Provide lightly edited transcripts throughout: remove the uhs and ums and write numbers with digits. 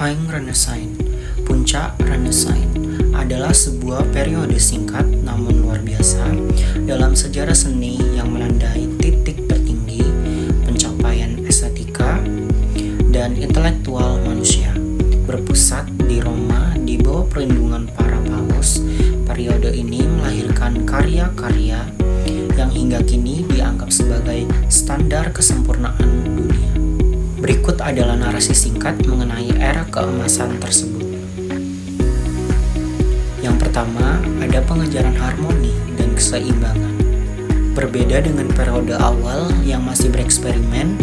Haing Renaissance, puncak Renaissance, adalah sebuah periode singkat namun luar biasa dalam sejarah seni yang menandai titik tertinggi pencapaian estetika dan intelektual manusia. Berpusat di Roma di bawah perlindungan para paus, periode ini melahirkan karya-karya yang hingga kini dianggap sebagai standar kesempurnaan dunia. Berikut adalah narasi singkat mengenai era keemasan tersebut. Yang pertama, ada pengejaran harmoni dan keseimbangan. Berbeda dengan periode awal yang masih bereksperimen,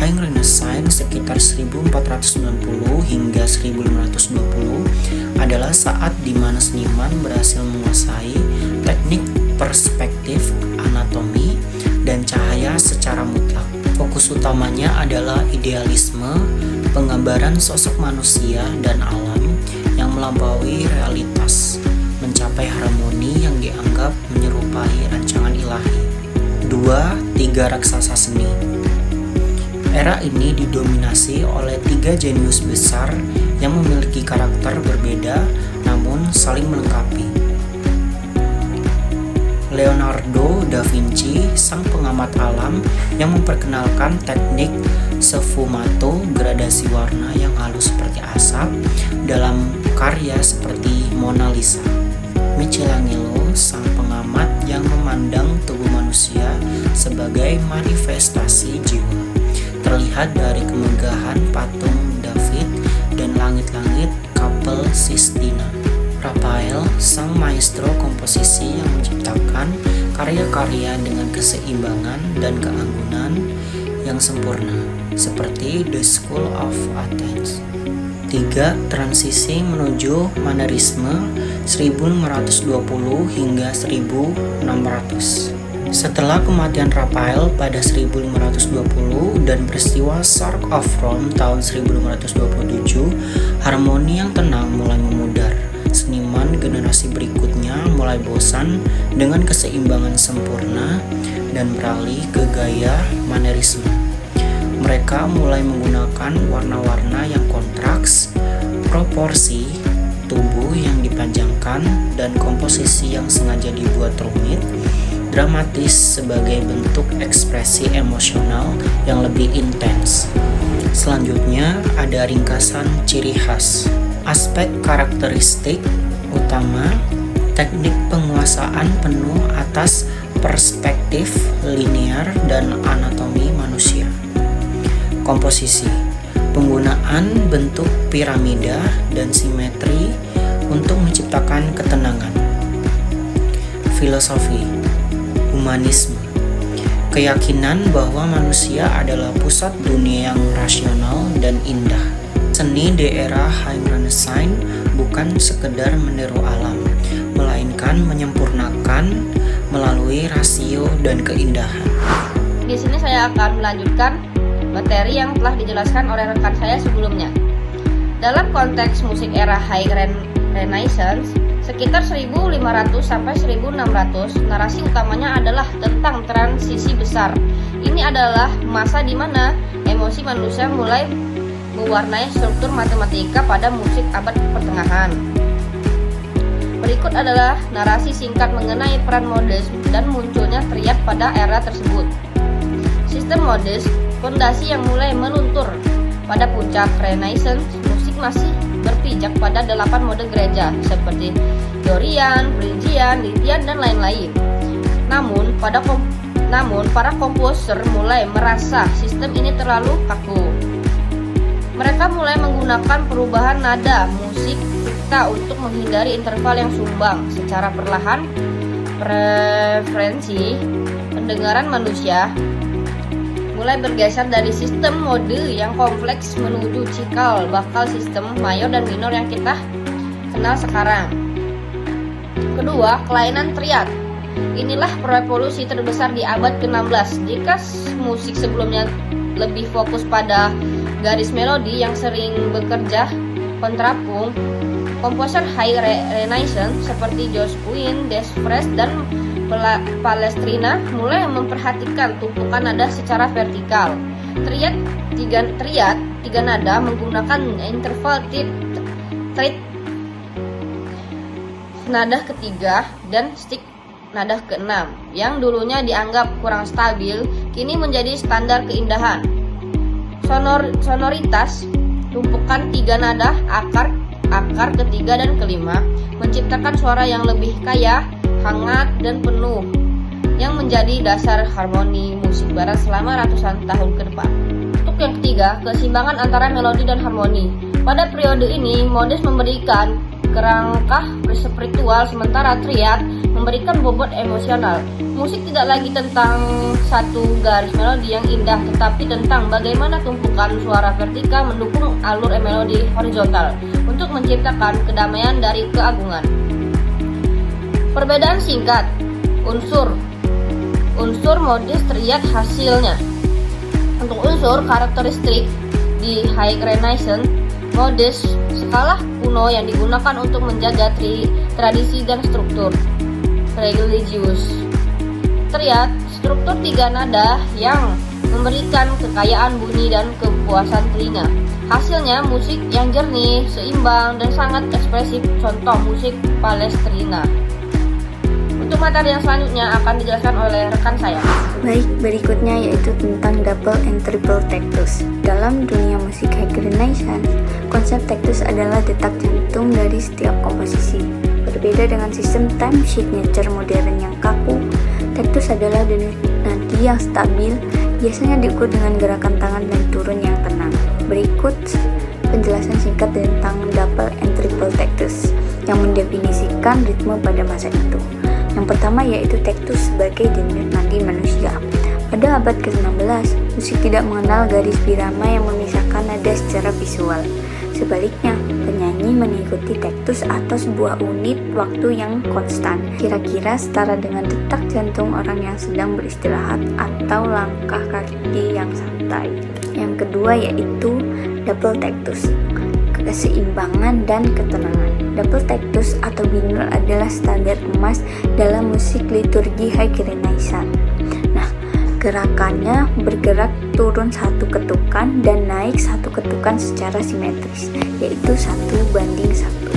Haing Renaissance sekitar 1490 hingga 1520 adalah saat di mana seniman berhasil menguasai teknik perspektif, anatomi, dan cahaya secara mutlak. Fokus utamanya adalah idealisme, penggambaran sosok manusia dan alam yang melampaui realitas, mencapai harmoni yang dianggap menyerupai rancangan ilahi. 2. Raksasa seni. Era ini didominasi oleh 3 jenius besar yang memiliki karakter berbeda namun saling melengkapi. Leonardo da Vinci, sang pengamat alam yang memperkenalkan teknik sfumato, gradasi warna yang halus seperti asap dalam karya seperti Mona Lisa. Michelangelo, sang pengamat yang memandang tubuh manusia sebagai manifestasi jiwa, terlihat dari kemegahan patung David dan langit-langit Kapel Sistina. Raphael, sang maestro komposisi yang menciptakan karya-karya dengan keseimbangan dan keanggunan yang sempurna, seperti The School of Athens. 3. Transisi menuju Manierisme 1520 hingga 1600. Setelah kematian Raphael pada 1520 dan peristiwa Shark of Rome tahun 1527, harmoni yang tenang mulai memudar. Seniman generasi berikutnya mulai bosan dengan keseimbangan sempurna dan beralih ke gaya Manierisme. Mereka mulai menggunakan warna-warna yang kontraks, proporsi tubuh yang dipanjangkan, dan komposisi yang sengaja dibuat rumit, dramatis sebagai bentuk ekspresi emosional yang lebih intens. Selanjutnya ada ringkasan ciri khas. Aspek karakteristik utama, teknik penguasaan penuh atas perspektif linear dan anatomi manusia. Komposisi, penggunaan bentuk piramida dan simetri untuk menciptakan ketenangan. Filosofi, humanisme, keyakinan bahwa manusia adalah pusat dunia yang rasional dan indah. Seni di era Haing Renaissance bukan sekedar meniru alam, melainkan menyempurnakan melalui rasio dan keindahan. Di sini saya akan melanjutkan materi yang telah dijelaskan oleh rekan saya sebelumnya. Dalam konteks musik era Haing Renaissance, sekitar 1500 sampai 1600, narasi utamanya adalah tentang transisi besar. Ini adalah masa di mana emosi manusia mulai mewarnai struktur matematika pada musik abad pertengahan. Berikut adalah narasi singkat mengenai peran modis dan munculnya triad pada era tersebut. Sistem modis, fondasi yang mulai meluntur. Pada puncak Renaissance, musik masih berpijak pada 8 mode gereja seperti Dorian, Phrygian, Lydian, dan lain-lain. Namun para komposer mulai merasa sistem ini terlalu kaku. Mereka mulai menggunakan perubahan nada musik kita untuk menghindari interval yang sumbang. Secara perlahan, preferensi pendengaran manusia mulai bergeser dari sistem mode yang kompleks menuju cikal bakal sistem mayor dan minor yang kita kenal sekarang. Kedua, kelainan triad. Inilah revolusi terbesar di abad ke-16. Jika musik sebelumnya lebih fokus pada garis melodi yang sering bekerja kontrapung, komposer Haing Renaissance seperti Josquin des Prez dan Palestrina mulai memperhatikan tumpukan nada secara vertikal. Triad tiga nada menggunakan interval thread nada ketiga dan stick nada keenam yang dulunya dianggap kurang stabil kini menjadi standar keindahan. Sonoritas tumpukan tiga nada akar ketiga dan kelima menciptakan suara yang lebih kaya, hangat, dan penuh yang menjadi dasar harmoni musik barat selama ratusan tahun ke depan. Untuk yang ketiga, keseimbangan antara melodi dan harmoni. Pada periode ini, Modest memberikan kerangka spiritual sementara Triad memberikan bobot emosional. Musik tidak lagi tentang satu garis melodi yang indah, tetapi tentang bagaimana tumpukan suara vertikal mendukung alur melodi horizontal untuk menciptakan kedamaian dari keagungan. Perbedaan singkat, unsur Modest Triad hasilnya. Untuk unsur karakteristik di High Renaissance, Modest skala kuno yang digunakan untuk menjaga tradisi dan struktur religius. Triad, struktur tiga nada yang memberikan kekayaan bunyi dan kepuasan telinga. Hasilnya musik yang jernih, seimbang, dan sangat ekspresif, contoh musik Palestrina. Untuk materi yang selanjutnya akan dijelaskan oleh rekan saya. Baik, berikutnya yaitu tentang double and triple tactus. Dalam dunia musik High Renaissance, konsep tactus adalah detak jantung dari setiap komposisi. Berbeda dengan sistem time signature modern yang kaku, tactus adalah denyut nadi yang stabil, biasanya diukur dengan gerakan tangan dan turun yang tenang. Berikut penjelasan singkat tentang double and triple tactus yang mendefinisikan ritme pada masa itu. Yang pertama yaitu tactus sebagai denyut nadi manusia. Pada abad ke-16, musik tidak mengenal garis birama yang memisahkan nada secara visual. Sebaliknya, penyanyi mengikuti tactus atau sebuah unit waktu yang konstan, kira-kira setara dengan detak jantung orang yang sedang beristirahat atau langkah kaki yang santai. Yang kedua yaitu double tactus, keseimbangan dan ketenangan. Double tactus atau binur adalah standar emas dalam musik liturgi High Renaissance. Nah, gerakannya bergerak turun satu ketukan dan naik satu ketukan secara simetris, yaitu 1:1.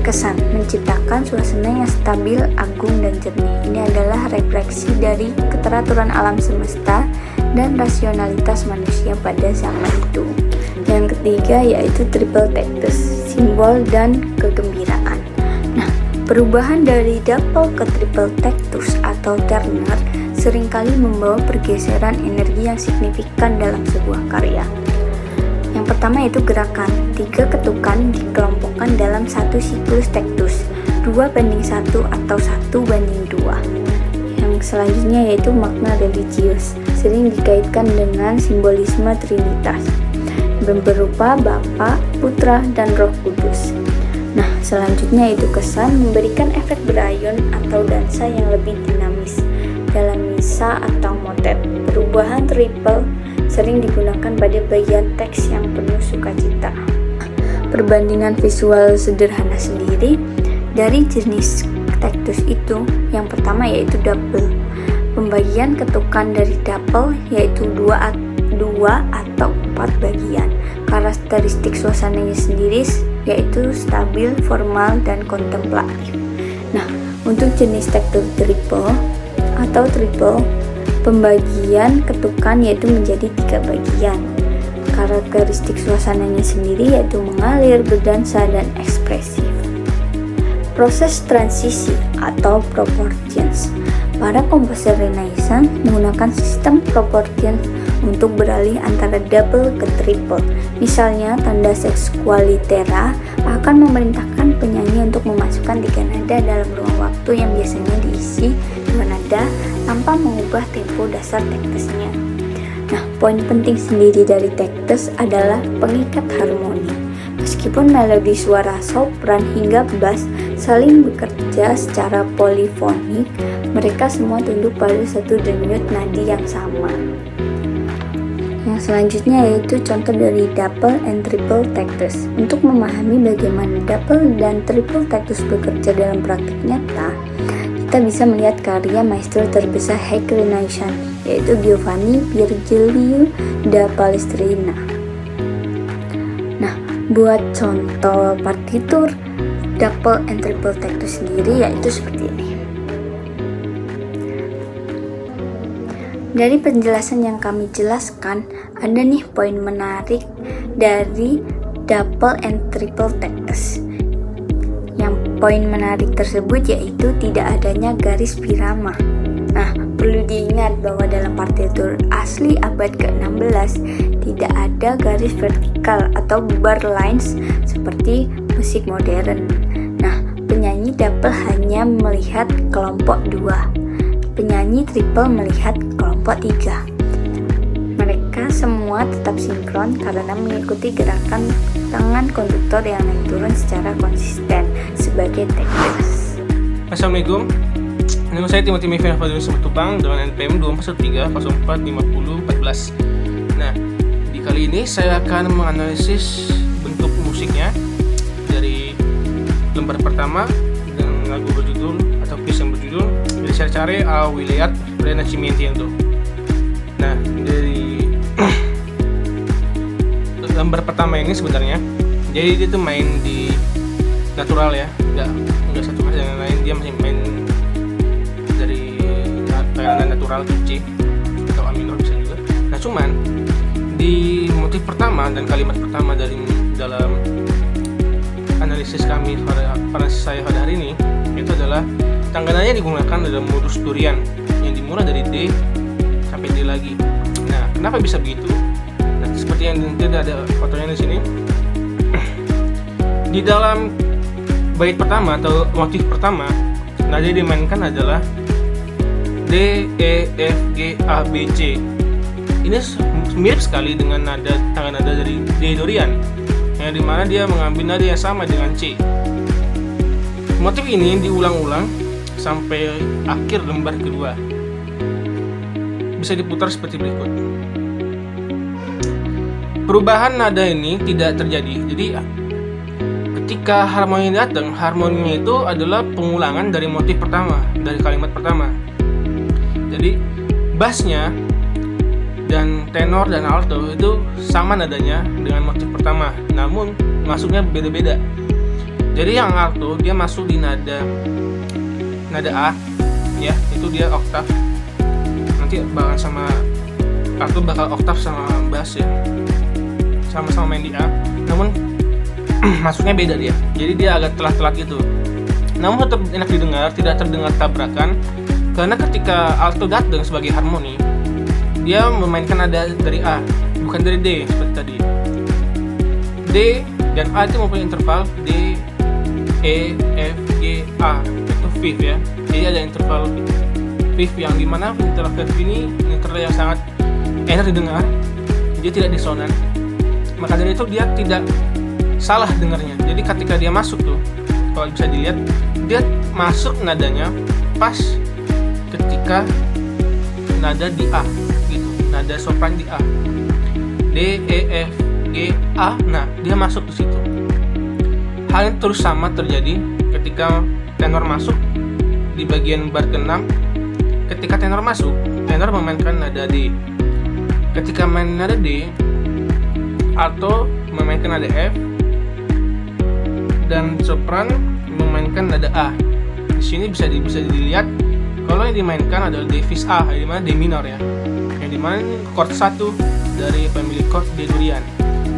Kesan menciptakan suasana yang stabil, agung, dan jernih. Ini adalah refleksi dari keteraturan alam semesta dan rasionalitas manusia pada zaman itu. Yang ketiga yaitu triple tactus, simbol dan kegembiraan. Nah, perubahan dari double ke triple tactus atau terner seringkali membawa pergeseran energi yang signifikan dalam sebuah karya. Yang pertama yaitu gerakan. 3 ketukan dikelompokkan dalam satu siklus tactus, 2:1 atau 1:2. Yang selanjutnya yaitu makna religius, sering dikaitkan dengan simbolisme Trinitas, berupa Bapa, Putra, dan Roh Kudus. Nah, selanjutnya itu kesan memberikan efek berayun atau dansa yang lebih dinamis dalam misa atau motet. Perubahan triple sering digunakan pada bagian teks yang penuh sukacita. Perbandingan visual sederhana sendiri dari jenis tactus itu. Yang pertama yaitu double. Pembagian ketukan dari double yaitu 2 atau 4 bagian. Karakteristik suasananya sendiri yaitu stabil, formal, dan kontemplatif. Nah, untuk jenis tactus triple atau triple, pembagian ketukan yaitu menjadi 3 bagian. Karakteristik suasananya sendiri yaitu mengalir, berdansa, dan ekspresif. Proses transisi atau proportions. Para komposer Renaissance menggunakan sistem proportions untuk beralih antara double ke triple. Misalnya, tanda sexqualitera akan memerintahkan penyanyi untuk memasukkan 3 nada dalam ruang waktu yang biasanya diisi 2 nada tanpa mengubah tempo dasar tactusnya. Nah, poin penting sendiri dari tactus adalah pengikat harmoni. Meskipun melodi suara sopran hingga bass saling bekerja secara polifonik, mereka semua tunduk pada satu denyut nadi yang sama. Yang selanjutnya yaitu contoh dari double and triple tactus. Untuk memahami bagaimana double dan triple tactus bekerja dalam praktik nyata, kita bisa melihat karya maestro terbesar High Renaissance, yaitu Giovanni Virgilio da Palestrina. Buat contoh partitur double and triple tectus sendiri yaitu seperti ini. Dari penjelasan yang kami jelaskan, ada nih poin menarik dari double and triple tectus. Yang poin menarik tersebut yaitu tidak adanya garis birama. Nah, perlu diingat bahwa dalam partitur asli abad ke-16 tidak ada garis vertikal atau bar lines seperti musik modern. Nah, penyanyi double hanya melihat kelompok 2, penyanyi triple melihat kelompok 3. Mereka semua tetap sinkron karena mengikuti gerakan tangan konduktor yang naik turun secara konsisten sebagai tectus. Assalamualaikum. Nama saya Timothy Mevin Fadlun Semetupang dengan NPM 241304014. Nah, di kali ini saya akan menganalisis bentuk musiknya dari lembar pertama dengan lagu berjudul atau piece yang berjudul dari Cercare a Williat Renacimiento. Nah, dari lembar pertama ini sebenarnya, jadi dia tuh main di natural ya, nggak satu khas yang lain, dia masih main dari kayak natural C atau A minor bisa juga. Nah, cuman di motif pertama dan kalimat pertama dalam analisis kami pada hari ini itu adalah tangganannya digunakan dalam modus durian yang dimulai dari D sampai D lagi. Nah, kenapa bisa begitu? Nah, seperti yang tidak ada fotonya di sini. Di dalam bait pertama atau motif pertama, nada yang dimainkan adalah D, E, F, G, A, B, C. Ini mirip sekali dengan tangga nada dari D durian, yang dimana dia mengambil nada yang sama dengan C. Motif ini diulang-ulang sampai akhir lembar kedua. Bisa diputar seperti berikut. Perubahan nada ini tidak terjadi. Jadi ketika harmoni datang, harmoninya itu adalah pengulangan dari motif pertama, dari kalimat pertama. Jadi bassnya dan tenor dan alto itu sama nadanya dengan motif pertama, namun masuknya beda-beda. Jadi yang alto dia masuk di nada A, ya, itu dia oktav. Nanti alto bakal oktav sama bass ya, sama-sama main di A, namun masuknya beda dia. Jadi dia agak telat-telat gitu. Namun tetap enak didengar, tidak terdengar tabrakan. Karena ketika alto datang sebagai harmoni, dia memainkan nada dari A, bukan dari D seperti tadi. D dan A itu mempunyai interval D, E, F, G, A, itu fifth ya. Jadi ada interval fifth yang dimana interval fifth ini interval yang sangat enak didengar, dia tidak disonan. Maka dari itu dia tidak salah dengarnya. Jadi ketika dia masuk tuh, kalau bisa dilihat, dia masuk nadanya pas ketika nada di A gitu, nada sopran di A, D, E, F, G, A. Nah, dia masuk ke situ. Hal yang terus sama terjadi ketika tenor masuk di bagian bar ke-6. Ketika tenor masuk, tenor memainkan nada D. Ketika main nada D, alto memainkan nada F dan sopran memainkan nada A. Di sini bisa dilihat kalau yang dimainkan adalah D fis A, yang dimana D minor ya, yang dimana chord 1 dari pemilik chord D durian.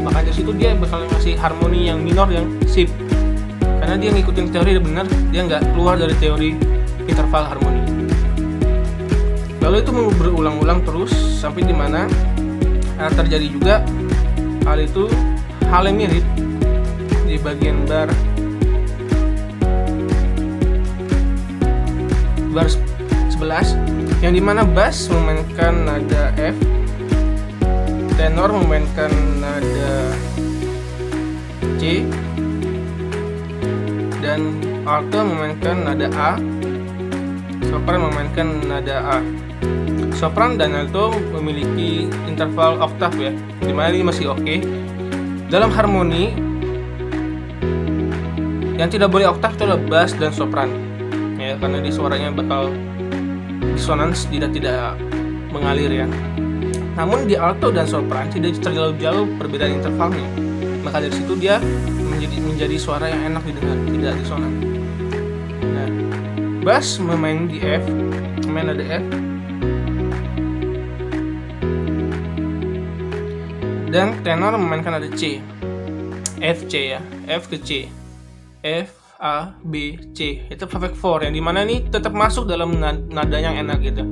Maka dari situ dia bakal ngasih harmoni yang minor yang sip, karena dia ngikutin teori benar, dia nggak keluar dari teori interval harmoni. Lalu itu berulang-ulang terus sampai dimana terjadi juga hal yang mirip di bagian bar 11, yang dimana bass memainkan nada F, tenor memainkan nada C, dan alto memainkan nada A, sopran memainkan nada A. Sopran dan alto memiliki interval oktav ya, dimana ini masih oke. Dalam harmoni yang tidak boleh oktav itu adalah bass dan sopran ya, karena di suaranya bakal disonans, tidak mengalir ya. Namun di alto dan sopran tidak terlalu jauh perbedaan intervalnya. Maka dari situ dia menjadi suara yang enak didengar, tidak disonan. Nah, bass memain di F, main nada F, dan tenor memainkan nada C, F C ya, F ke C, F A B C, itu perfect 4 yang dimana ini tetap masuk dalam nada yang enak gitu.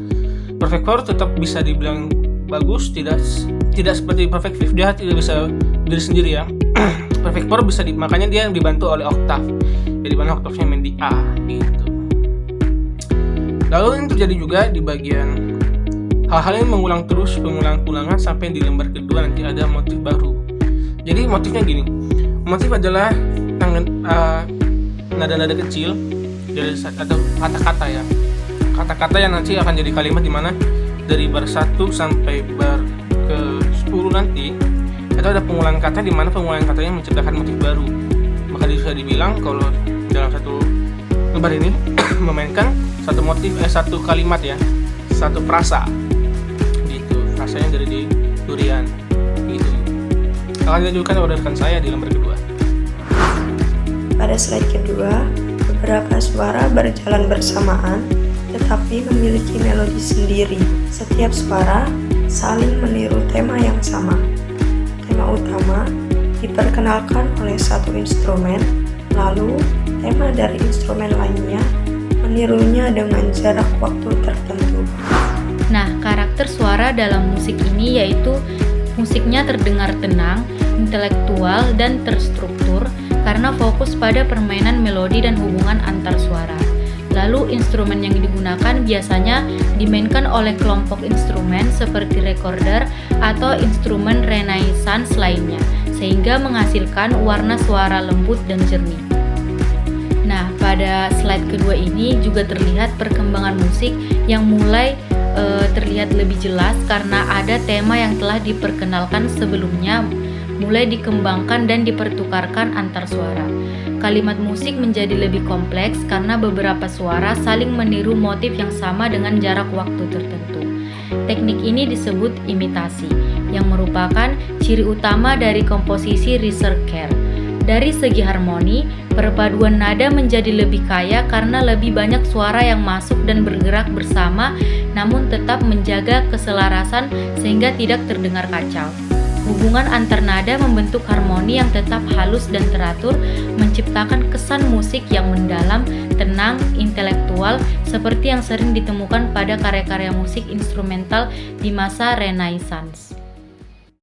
Perfect 4 tetap bisa dibilang bagus, tidak seperti perfect 5, dia tidak bisa diri sendiri ya. Perfect 4 bisa makanya dia dibantu oleh oktav, jadi mana oktavnya main di A gitu. Lalu ini terjadi juga di bagian hal-hal yang mengulang terus, pengulang-ulangan sampai di lembar kedua nanti ada motif baru. Jadi motifnya gini, motif adalah nada-nada kecil dari atau kata-kata ya, kata-kata yang nanti akan jadi kalimat di mana dari bar 1 sampai bar ke 10 nanti itu ada pengulangan kata, di mana pengulangan katanya menciptakan motif baru. Maka bisa dibilang kalau dalam satu lembar ini memainkan satu motif, satu kalimat ya, satu frasa gitu, frasanya dari di durian gitu. Akan dilanjutkan oleh rekan saya di lembar kedua. Pada slide kedua, beberapa suara berjalan bersamaan tetapi memiliki melodi sendiri. Setiap suara saling meniru tema yang sama. Tema utama diperkenalkan oleh satu instrumen, lalu tema dari instrumen lainnya menirunya dengan jarak waktu tertentu. Nah, karakter suara dalam musik ini yaitu musiknya terdengar tenang, intelektual, dan terstruktur karena fokus pada permainan melodi dan hubungan antar suara. Lalu instrumen yang digunakan biasanya dimainkan oleh kelompok instrumen seperti recorder atau instrumen Renaissance lainnya, sehingga menghasilkan warna suara lembut dan jernih. Nah, pada slide kedua ini juga terlihat perkembangan musik yang mulai terlihat lebih jelas karena ada tema yang telah diperkenalkan sebelumnya mulai dikembangkan dan dipertukarkan antar suara. Kalimat musik menjadi lebih kompleks karena beberapa suara saling meniru motif yang sama dengan jarak waktu tertentu. Teknik ini disebut imitasi, yang merupakan ciri utama dari komposisi ricercar. Dari segi harmoni, perpaduan nada menjadi lebih kaya karena lebih banyak suara yang masuk dan bergerak bersama, namun tetap menjaga keselarasan sehingga tidak terdengar kacau. Hubungan antar nada membentuk harmoni yang tetap halus dan teratur, menciptakan kesan musik yang mendalam, tenang, intelektual, seperti yang sering ditemukan pada karya-karya musik instrumental di masa Renaissance.